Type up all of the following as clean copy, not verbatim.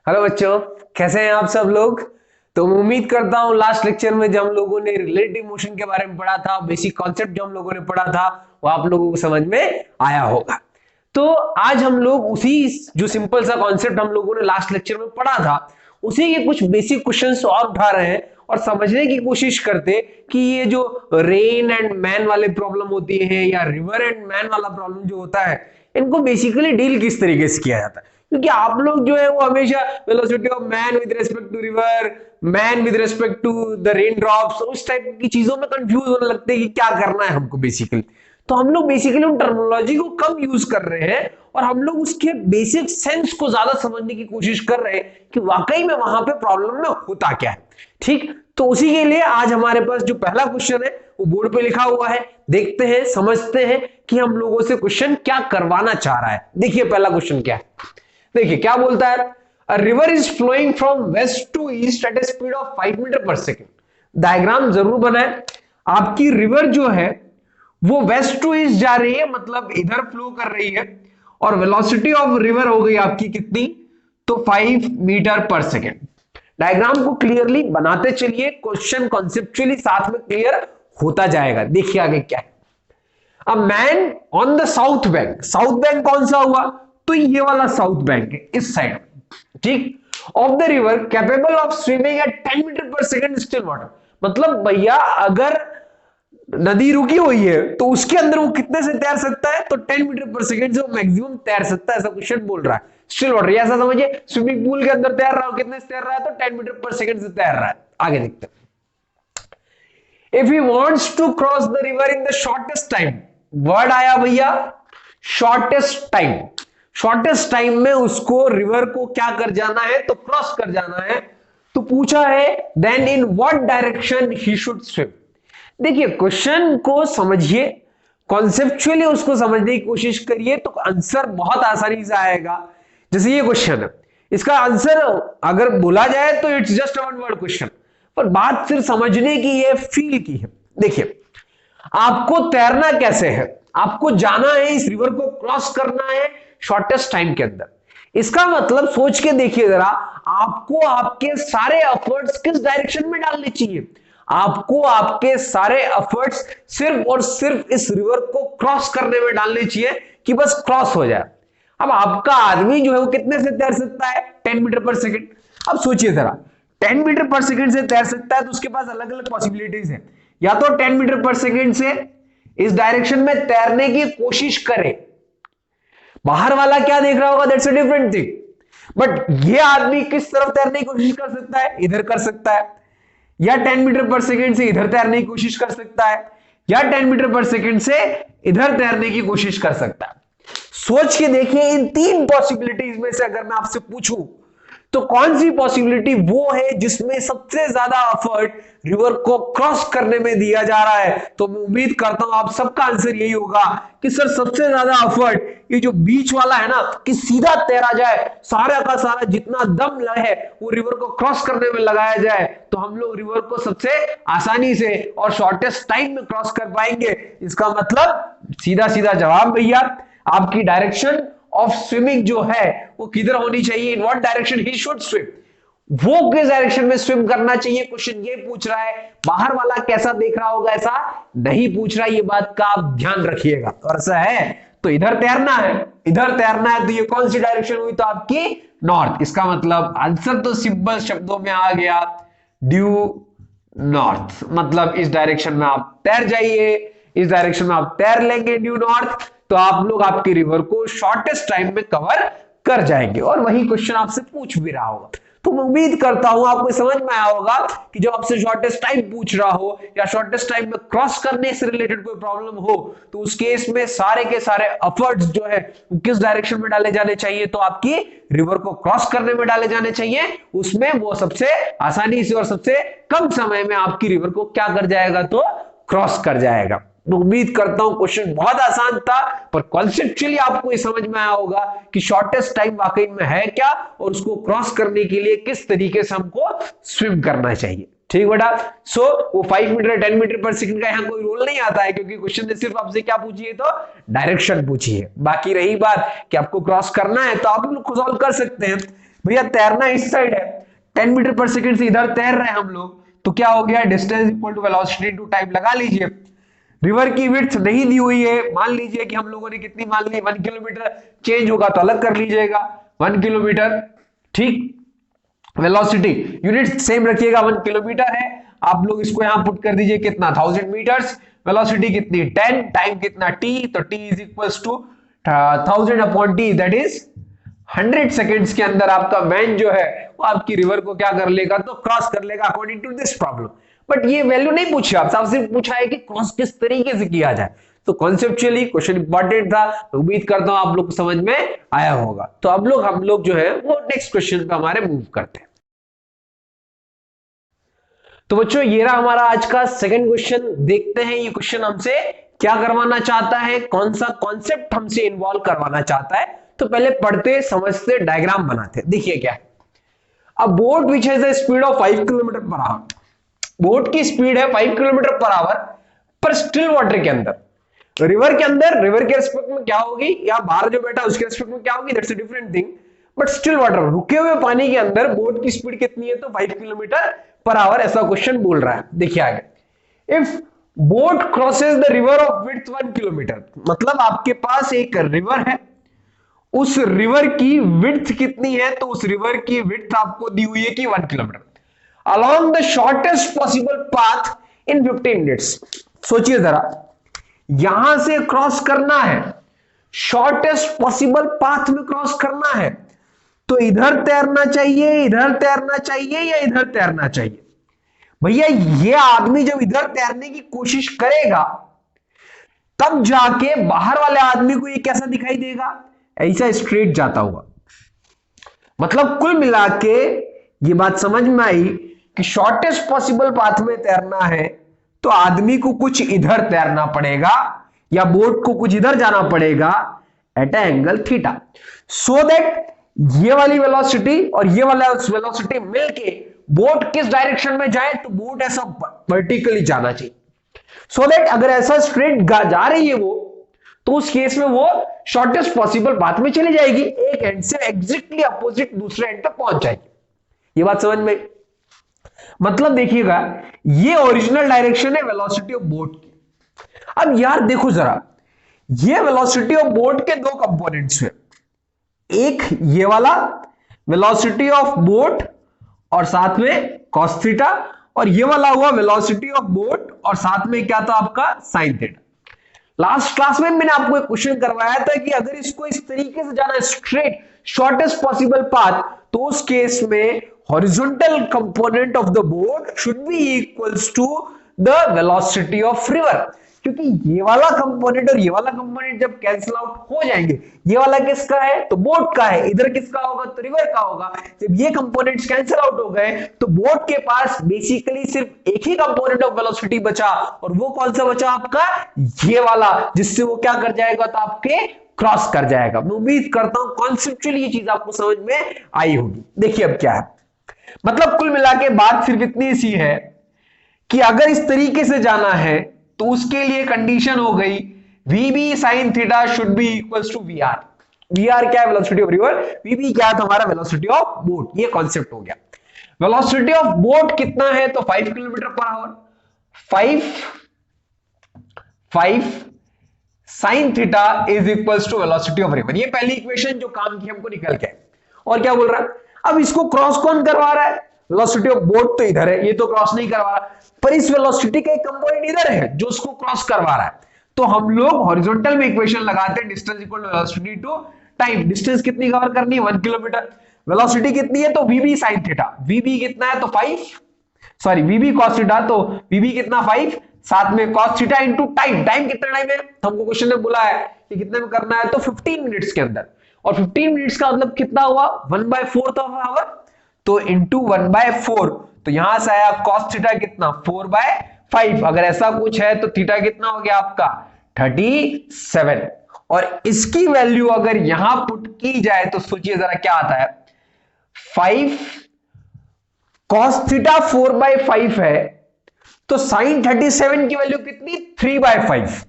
Hello बच्चों, कैसे हैं आप सब लोग। तो मैं उम्मीद करता हूं लास्ट लेक्चर में जो हम लोगों ने रिलेटिव मोशन के बारे में पढ़ा था, बेसिक कॉन्सेप्ट जो हम लोगों ने पढ़ा था, वो आप लोगों को समझ में आया होगा। तो आज हम लोग उसी जो सिंपल सा कॉन्सेप्ट हम लोगों ने लास्ट लेक्चर में पढ़ा था, उसी के कुछ बेसिक क्वेश्चंस और उठा रहे हैं और समझने की कोशिश करते कि ये जो रेन एंड मैन वाले प्रॉब्लम होती है या रिवर एंड मैन वाला प्रॉब्लम जो होता है, इनको बेसिकली डील किस तरीके से किया जाता है। क्योंकि आप लोग जो है वो हमेशा velocity of man with respect to river, man with respect to the rain drops, उस टाइप की चीजों में कंफ्यूज होने लगते हैं कि क्या करना है हमको बेसिकली। तो हम लोग बेसिकली उन टर्मिनोलॉजी को कम यूज कर रहे हैं और हम लोग उसके बेसिक सेंस को ज्यादा समझने की कोशिश कर रहे हैं कि वाकई में वहां पे प्रॉब्लम में होता क्या है। ठीक, तो उसी के लिए आज हमारे पास जो पहला क्वेश्चन है वो बोर्ड पे लिखा हुआ है। देखते हैं, समझते हैं कि हम लोगों से क्वेश्चन क्या करवाना चाह रहा है। देखिए पहला क्वेश्चन क्या है, देखिए क्या बोलता है। A river is flowing from west to east at a speed of 5 metre per second. Diagram जरूर बनाए। आपकी रिवर जो है वो वेस्ट टू ईस्ट जा रही है, मतलब इधर फ्लो कर रही है, और वेलोसिटी ऑफ रिवर हो गई आपकी कितनी, तो 5 मीटर पर सेकेंड। डायग्राम को क्लियरली बनाते चलिए, क्वेश्चन कॉन्सेप्चुअली साथ में क्लियर होता जाएगा। देखिए आगे क्या है। A man on the south bank, south bank कौन सा हुआ, तो ये वाला साउथ बैंक है इस साइड, ठीक, of the river capable of swimming at 10 metre per second still water. मतलब भैया अगर नदी रुकी हुई है तो उसके अंदर वो कितने से तैर सकता है, तो 10 मीटर पर सेकेंड से वो मैक्सिमम तैर सकता है, ऐसा क्वेश्चन बोल रहा है। स्टिल वाटर, ऐसा समझिए स्विमिंग पूल के अंदर तैर रहा हो, कितने से तैर रहा है, तो 10 मीटर पर सेकेंड से तैर रहा है। आगे देखते हैं। If he wants to cross the river in the shortest time, word आया भैया शॉर्टेस्ट टाइम। शॉर्टेस्ट टाइम में उसको रिवर को क्या कर जाना है, तो क्रॉस कर जाना है। तो पूछा है then in what direction he should swim. देखिए क्वेश्चन को समझिए, कॉन्सेप्चुअली उसको समझने की कोशिश करिए तो आंसर बहुत आसानी से आएगा। जैसे ये क्वेश्चन है, इसका आंसर अगर बोला जाए तो it's just one word question, पर बात सिर्फ समझने की है, फील की है। देखिए आपको तैरना कैसे है, आपको जाना है, इस रिवर को क्रॉस करना है शॉर्टेस्ट टाइम के अंदर। इसका मतलब सोच के देखिए जरा, आपको आपके सारे एफर्ट्स किस डायरेक्शन में डालने चाहिए। आपको आपके सारे एफर्ट्स सिर्फ और सिर्फ इस रिवर को क्रॉस करने में डालने चाहिए कि बस क्रॉस हो जाए। अब आपका आदमी जो है वो कितने से तैर सकता है, 10 मीटर पर सेकेंड। अब सोचिए जरा, 10 मीटर पर सेकेंड से तैर सकता है तो उसके पास अलग अलग पॉसिबिलिटीज है। या तो 10 मीटर पर सेकेंड से इस डायरेक्शन में तैरने की कोशिश करे, बाहर वाला क्या देख रहा होगा, that's a different thing, but ये आदमी किस तरफ तैरने की कोशिश कर सकता है, इधर कर सकता है। या 10 मीटर पर सेकेंड से इधर तैरने की कोशिश कर सकता है, या 10 मीटर पर सेकेंड से इधर तैरने की कोशिश कर सकता है। सोच के देखिए, इन तीन पॉसिबिलिटीज में से अगर मैं आपसे पूछूं तो कौन सी पॉसिबिलिटी वो है जिसमें सबसे ज्यादा एफर्ट रिवर को क्रॉस करने में दिया जा रहा है। तो मैं उम्मीद करता हूं आप सबका आंसर यही होगा कि सर सबसे ज्यादा एफर्ट ये जो बीच वाला है ना, कि सीधा तैरा जाए, सारा का सारा जितना दम है वो रिवर को क्रॉस करने में लगाया जाए, तो हम लोग रिवर को सबसे आसानी से और शॉर्टेस्ट टाइम में क्रॉस कर पाएंगे। इसका मतलब सीधा सीधा जवाब भैया, आपकी डायरेक्शन ऑफ स्विमिंग जो है वो किधर होनी चाहिए, इन what direction he should swim. वो किस डायरेक्शन में स्विम करना चाहिए, क्वेश्चन ये पूछ रहा है। बाहर वाला कैसा देख रहा होगा ऐसा नहीं पूछ रहा, ये बात का आप ध्यान रखिएगा। और ऐसा है तो इधर तैरना है, इधर तैरना है, तो ये कौन सी डायरेक्शन हुई, तो आपकी नॉर्थ। इसका मतलब आंसर तो सिंपल शब्दों में आ गया, ड्यू नॉर्थ। मतलब इस डायरेक्शन में आप तैर जाइए, इस डायरेक्शन में आप तैर लेंगे ड्यू नॉर्थ, तो आप लोग आपकी रिवर को शॉर्टेस्ट टाइम में कवर कर जाएंगे। और वही क्वेश्चन आपसे पूछ भी रहा होगा। तो मैं उम्मीद करता हूं आपको समझ में आया होगा कि जब आपसे शॉर्टेस्ट टाइम पूछ रहा हो या शॉर्टेस्ट टाइम में क्रॉस करने से रिलेटेड कोई प्रॉब्लम हो, तो उस केस में सारे के सारे एफर्ट्स जो है वो किस डायरेक्शन में डाले जाने चाहिए, तो आपकी रिवर को क्रॉस करने में डाले जाने चाहिए। उसमें वो सबसे आसानी से और सबसे कम समय में आपकी रिवर को क्या कर जाएगा, तो क्रॉस कर जाएगा। मैं उम्मीद करता हूं क्वेश्चन बहुत आसान था, पर कॉन्सेप्चुअली आपको ये समझ में आया होगा कि शॉर्टेस्ट टाइम वाकई में है क्या और उसको क्रॉस करने के लिए किस तरीके से हमको स्विम करना चाहिए। ठीक बेटा। सो वो 5 मीटर 10 मीटर पर सेकंड का यहां कोई रोल नहीं आता है, क्योंकि क्वेश्चन ने सिर्फ आपसे क्या पूछी है, तो डायरेक्शन पूछी है। बाकी रही बात कि आपको क्रॉस करना है तो आप लोग सॉल्व कर सकते हैं। भैया तैरना इस साइड है, 10 मीटर पर सेकंड से इधर तैर रहे हैं हम लोग, तो क्या हो गया, distance equal to velocity into time लगा लीजिए। रिवर की विड्थ नहीं दी हुई है, मान लीजिए कि हम लोगों ने कितनी मान ली, 1 किलोमीटर, चेंज होगा तो अलग कर लीजिएगा, 1 किलोमीटर, ठीक। वेलोसिटी यूनिट सेम रखिएगा, 1 किलोमीटर है, आप लोग इसको यहां पुट कर दीजिए कितना, 1000 मीटर्स, वेलोसिटी कितनी 10, टाइम कितना t, तो t is equals to 1000 upon t, that is 100 seconds के अंदर आपका मैन जो है वो आपकी रिवर को क्या कर लेगा, तो क्रॉस कर लेगा according to this problem. But ये वैल्यू नहीं पूछी, आपसे सिर्फ पूछा है कि क्रॉस किस तरीके से किया जाए। तो कॉन्सेप्चुअली क्वेश्चन इंपॉर्टेंट था, उम्मीद करता हूं आप लोग को समझ में आया होगा। तो अब हम लोग जो है वो नेक्स्ट क्वेश्चन पे हमारे मूव करते हैं। तो बच्चों ये रहा हमारा आज का सेकंड क्वेश्चन। देखते हैं ये क्वेश्चन हमसे क्या करवाना चाहता है, कौन सा कॉन्सेप्ट हमसे इन्वॉल्व करवाना चाहता है। तो पहले पढ़ते समझते डायग्राम बनाते। देखिए क्या है, अब boat which has the speed of 5 kilometre per our, boat की स्पीड है 5 किलोमीटर पर आवर, पर स्टिल वाटर के अंदर, रिवर के अंदर, रिवर के रिस्पेक्ट में क्या होगी, या बाहर जो बैठा उसके रिस्पेक्ट में क्या होगी, that's a different thing, but still water, रुके हुए पानी के अंदर बोट की स्पीड कितनी है, तो 5 किलोमीटर पर आवर, ऐसा क्वेश्चन बोल रहा है। देखिए आगे, if boat crosses the river of width 1 kilometre, मतलब आपके पास एक रिवर है, उस रिवर की विड्थ कितनी है, तो उस रिवर की विड्थ आपको दी हुई है कि 1 kilometre, along the shortest possible path in 15 minutes. सोचिए जरा, यहां से क्रॉस करना है, शॉर्टेस्ट पॉसिबल पाथ में क्रॉस करना है, तो इधर तैरना चाहिए, इधर तैरना चाहिए, या इधर तैरना चाहिए। भैया ये आदमी जब इधर तैरने की कोशिश करेगा तब जाके बाहर वाले आदमी को ये कैसा दिखाई देगा, ऐसा स्ट्रेट जाता हुआ। मतलब कुल मिला के ये बात समझ में आई कि शॉर्टेस्ट पॉसिबल पाथ में तैरना है तो आदमी को कुछ इधर तैरना पड़ेगा, या बोट को कुछ इधर जाना पड़ेगा at a angle theta, so that ये वाली वेलोसिटी और ये वाला वेलोसिटी मिलके बोट किस डायरेक्शन में जाए, तो बोट ऐसा वर्टिकली जाना चाहिए, सो दैट अगर ऐसा स्ट्रेट जा रही है वो, तो उस केस में वो शॉर्टेस्ट पॉसिबल पाथ में चली जाएगी, एक एंड से एग्जैक्टली अपोजिट दूसरे एंड तक पहुंच जाएगी। ये बात समझ में, मतलब देखिएगा ये ओरिजिनल डायरेक्शन है वेलोसिटी ऑफ बोट की। अब यार देखो जरा, ये वेलोसिटी ऑफ बोट के दो कंपोनेंट्स हैं, एक ये वाला वेलोसिटी ऑफ बोट और साथ में cos थीटा, और ये वाला हुआ वेलोसिटी ऑफ बोट और साथ में क्या था आपका sin थीटा। लास्ट क्लास में मैंने आपको एक क्वेश्चन करवाया था कि अगर इसको इस तरीके से जाना स्ट्रेट शॉर्टेस्ट पॉसिबल पाथ, तो उस केस में horizontal component of the boat should be equals to the velocity of river, क्योंकि ये वाला कंपोनेंट और ये वाला कंपोनेंट जब कैंसिल आउट हो जाएंगे, ये वाला किसका है, तो बोट का है, इधर किसका होगा, तो रिवर का होगा। जब ये कंपोनेंट्स कैंसिल आउट हो गए तो बोट के पास बेसिकली सिर्फ एक ही कंपोनेंट ऑफ वेलोसिटी बचा, और वो कौन सा बचा आपका, ये वाला, जिससे वो क्या कर जाएगा, तो आपके क्रॉस कर जाएगा। मैं उम्मीद करता हूं कॉन्सेप्चुअली ये चीज आपको समझ में आई होगी। देखिए अब क्या है, मतलब कुल मिला के बात सिर्फ इतनी सी है कि अगर इस तरीके से जाना है तो उसके लिए कंडीशन हो गई VB sin theta should be equals to VR। VR क्या है, वेलोसिटी ऑफ रिवर, VB क्या है, तो हमारा वेलोसिटी ऑफ बोट। ये कॉन्सेप्ट हो गया। वेलोसिटी ऑफ बोट कितना है, तो 5 kilometre per hour, 5 sin theta is equals to velocity of river. ये पहली इक्वेशन जो काम की हमको निकल के, और क्या बोल रहा है, अब इसको क्रॉस कौन करवा रहा है, वेलोसिटी ऑफ बोट तो इधर है, ये तो क्रॉस नहीं करवा रहा, पर इस वेलोसिटी का एक कंपोनेंट इधर है जो उसको क्रॉस करवा रहा है। तो हम लोग हॉरिजॉन्टल में इक्वेशन लगाते हैं, distance equal to velocity to time. Distance कितनी कवर करनी है, 1 किलोमीटर, वेलोसिटी कितनी है, तो VB sin थीटा, VB कितना है, तो 5, सॉरी VB cos थीटा, तो VB कितना 5, साथ में cos theta into time. Time कितना टाइम है, तो हमको क्वेश्चन में बोला है कि कितने में करना है, तो 15 मिनट्स के अंदर, और 15 मिनट्स का मतलब कितना हुआ, 1/4 ऑफ आवर, तो इंटू 1/4, तो यहां से आया cos थीटा कितना 4/5। अगर ऐसा कुछ है तो थीटा कितना हो गया आपका 37, और इसकी वैल्यू अगर यहां पुट की जाए तो सोचिए जरा क्या आता है, 5 cos थीटा 4/5 है, तो sin 37 की वैल्यू कितनी 3/5,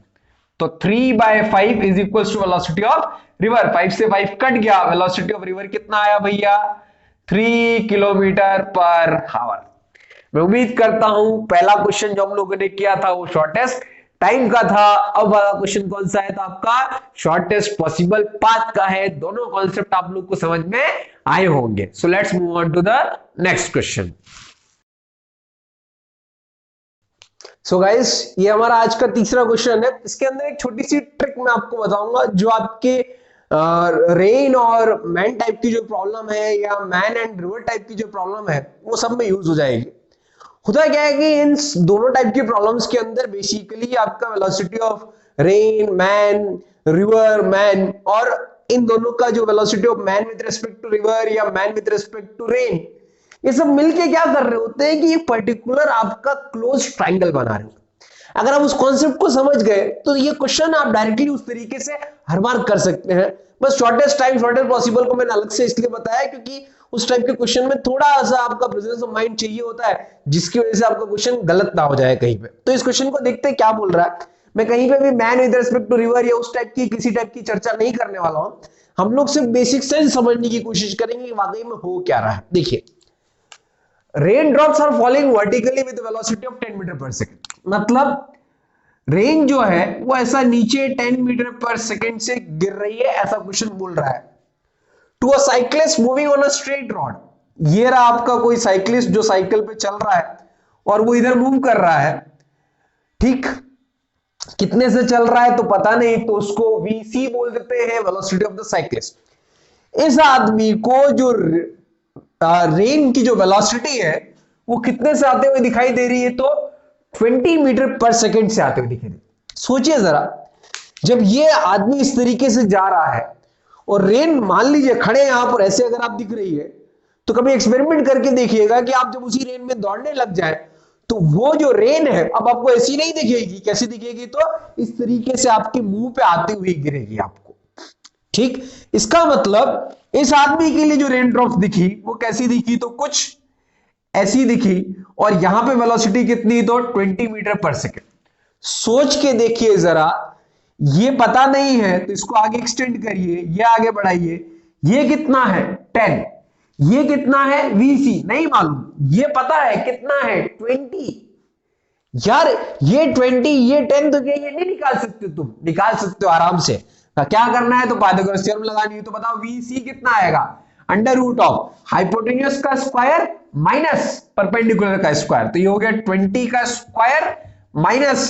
तो 3/5 is equal to velocity of river. 5 से 5 कट गया, वेलोसिटी ऑफ रिवर कितना आया भैया 3 किलोमीटर पर आवर। मैं उम्मीद करता हूं पहला क्वेश्चन जो हम लोगों ने किया था वो शॉर्टेस्ट टाइम का था। अब वाला क्वेश्चन कौन सा है? तो आपका शॉर्टेस्ट पॉसिबल पाथ का है। दोनों कॉन्सेप्ट आप लोग को समझ में आए होंगे। So let's move on to the next question. So guys, ये हमारा आज का तीसरा क्वेश्चन है। इसके अंदर एक छोटी सी ट्रिक मैं आपको बताऊंगा जो आपके रेन और मैन टाइप की जो प्रॉब्लम है या मैन एंड रिवर टाइप की जो प्रॉब्लम है वो सब में यूज हो जाएगी। होता क्या है कि इन दोनों टाइप की प्रॉब्लम्स के अंदर बेसिकली आपका velocity of rain, man, river, man, और इन दोनों का जो velocity of man with respect to river या man with respect to rain, ये सब मिलके क्या कर रहे होते हैं कि ये पर्टिकुलर आपका क्लोज ट्रायंगल बना रहे होते हैं। अगर आप उस कॉन्सेप्ट को समझ गए तो ये क्वेश्चन आप डायरेक्टली उस तरीके से हर बार कर सकते हैं। बस शॉर्टेस्ट टाइम शॉर्टेस्ट पॉसिबल को मैंने अलग से इसलिए बताया क्योंकि उस टाइप के क्वेश्चन में थोड़ा सा आपका प्रेजेंस ऑफ माइंड चाहिए होता है जिसकी वजह से आपका क्वेश्चन गलत ना हो जाए कहीं पे। तो इस क्वेश्चन को देखते हैं क्या बोल रहा है। मैं कहीं पे भी man with respect to river या उस टाइप की किसी टाइप की चर्चा नहीं करने वाला हूं। हम लोग सिर्फ बेसिक सेंस समझने की कोशिश करेंगे कि वाकई में हो क्या रहा है। देखिए, rain drops are falling vertically with velocity of 10 metre per second. मतलब रेन जो है वो ऐसा नीचे 10 मीटर पर सेकंड से गिर रही है, ऐसा क्वेश्चन बोल रहा है। To a cyclist moving on a straight road, ये रहा आपका कोई साइक्लिस्ट जो साइकिल पे चल रहा है और वो इधर मूव कर रहा है। ठीक, कितने से चल रहा है तो पता नहीं, तो उसको वीसी बोल देते हैं, वेलोसिटी ऑफ द साइक्लिस्ट। इस आदमी को जो रेन की जो वेलोसिटी है वो कितने से आते हुए दिखाई दे रही है? तो 20 मीटर पर सेकंड से आते हुए दिखाई दे रही है। सोचिए जरा, जब ये आदमी इस तरीके से जा रहा है और रेन मान लीजिए खड़े यहां पर ऐसे अगर आप दिख रही है, तो कभी एक्सपेरिमेंट करके देखिएगा कि आप जब उसी रेन में दौड़ने लग जाए तो वो जो रेन है अब आपको ऐसी नहीं दिखेगी। कैसी दिखेगी? तो इस तरीके से आपके मुंह पे आती हुई गिरेगी आपको। ठीक, इसका मतलब इस आदमी के लिए जो रेन ड्रॉप्स दिखी वो कैसी दिखी? तो कुछ ऐसी दिखी, और यहां पे वेलोसिटी कितनी? तो 20 मीटर पर सेकेंड। सोच के देखिए जरा, ये पता नहीं है तो इसको आगे एक्सटेंड करिए, ये आगे बढ़ाइए। ये कितना है? 10। ये कितना है? वीसी नहीं मालूम, ये पता है कितना है? 20। यार ये 20 ये 10 तो ये नहीं निकाल सकते? तुम निकाल सकते हो आराम से। क्या करना है? तो पाइथागोरस थ्योरम लगानी है। तो बताओ वीसी कितना आएगा? अंडर रूट ऑफ हाइपोटेन्यूज का स्क्वायर माइनस परपेंडिकुलर का स्क्वायर। तो ये हो गया 20 का स्क्वायर माइनस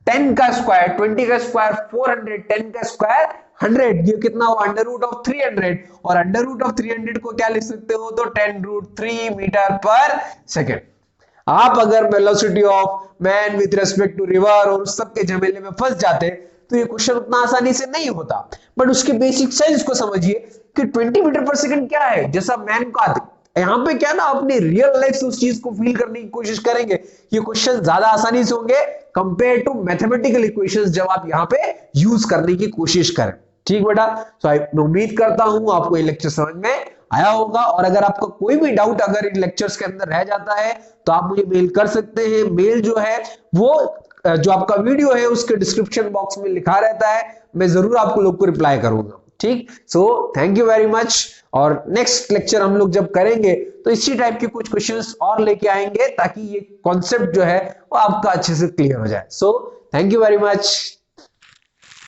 10 का स्क्वायर। 20 का स्क्वायर 400, 10 का स्क्वायर 100। ये कितना हुआ? Under root of 300। और अंडर रूट ऑफ 300 को क्या लिख सकते हो? तो 10 रूट 3 मीटर पर सेकेंड। आप अगर velocity of man with respect to river और उस सब के झमेले में फंस जाते तो ये क्वेश्चन उतना आसानी से नहीं होता। बट उसके बेसिक सेंस को समझिए कि 20 मीटर पर सेकंड क्या है। जैसा मैन का यहां पे क्या ना, अपने रियल लाइफ से उस चीज को फील करने की कोशिश करेंगे, ये क्वेश्चन ज्यादा आसानी से होंगे कंपेयर टू मैथमेटिकल इक्वेशंस जब आप यहां पे यूज करने की कोशिश करें। ठीक बेटा, तो मैं उम्मीद करता हूं आपको ये लेक्चर समझ में आया होगा। और अगर आपका कोई भी डाउट अगर इन लेक्चर्स के अंदर रह जाता है तो आप मुझे मेल कर सकते हैं। मेल जो है वो जो आपका वीडियो है उसके डिस्क्रिप्शन बॉक्स में लिखा रहता है, मैं जरूर आपको लोग को रिप्लाई करूंगा। ठीक, so thank you very much. और नेक्स्ट लेक्चर हम लोग जब करेंगे तो इसी टाइप के कुछ क्वेश्चंस और लेके आएंगे ताकि ये कॉन्सेप्ट जो है वो आपका अच्छे से क्लियर हो जाए। So thank you very much.